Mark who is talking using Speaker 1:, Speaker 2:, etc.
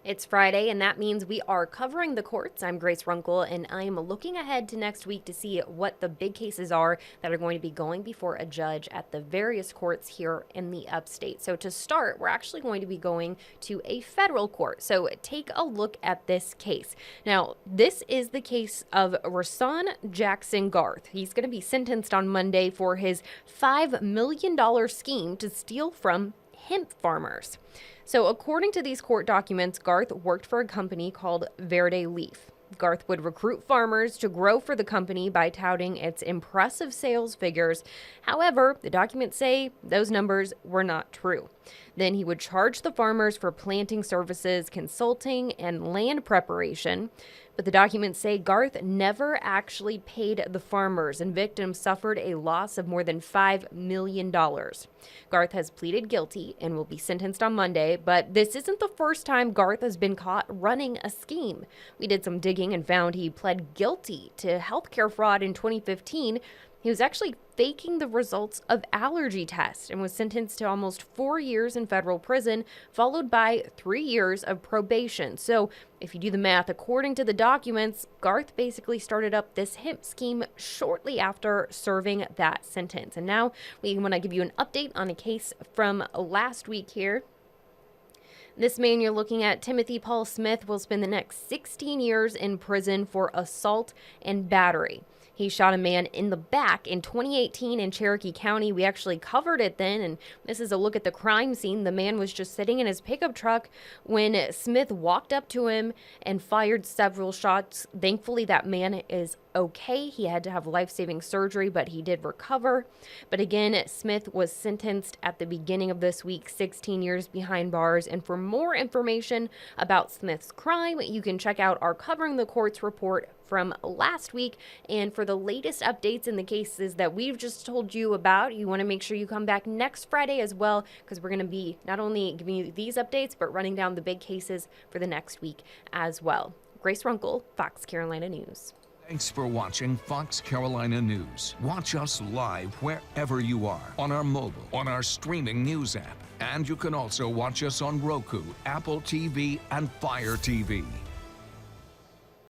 Speaker 1: It's Friday, and that means we are covering the courts. I'm Grace Runkle, and I'm looking ahead to next week to see what the big cases are that are going to be going before a judge at the various courts here in the upstate. So to start, we're actually going to be going to a federal court. So take a look at this case. Now, this is the case of Rasan Jackson Garth. He's going to be sentenced on Monday for his $5 million scheme to steal from hemp farmers. So according to these court documents, Garth worked for a company called Verde Leaf. Garth would recruit farmers to grow for the company by touting its impressive sales figures. However, the documents say those numbers were not true. Then he would charge the farmers for planting services, consulting, and land preparation. But the documents say Garth never actually paid the farmers, and victims suffered a loss of more than $5 million. Garth has pleaded guilty and will be sentenced on Monday, but this isn't the first time Garth has been caught running a scheme. We did some digging and found he pled guilty to healthcare fraud in 2015. He was actually faking the results of allergy tests and was sentenced to almost 4 years in federal prison, followed by 3 years of probation. So if you do the math, according to the documents, Garth basically started up this hemp scheme shortly after serving that sentence. And now we want to give you an update on a case from last week here. This man you're looking at, Timothy Paul Smith, will spend the next 16 years in prison for assault and battery. He shot a man in the back in 2018 in Cherokee County. We actually covered it then, and this is a look at the crime scene. The man was just sitting in his pickup truck when Smith walked up to him and fired several shots. Thankfully, that man is okay. He had to have life-saving surgery, but he did recover. But again, Smith was sentenced at the beginning of this week, 16 years behind bars. And for more information about Smith's crime, you can check out our Covering the Courts report from last week. And for the latest updates in the cases that we've just told you about, you want to make sure you come back next Friday as well, because we're going to be not only giving you these updates, but running down the big cases for the next week as well. Grace Runkle, Fox Carolina News.
Speaker 2: Thanks for watching Fox Carolina News. Watch us live wherever you are, on our mobile, on our streaming news app. And you can also watch us on Roku, Apple TV, and Fire TV.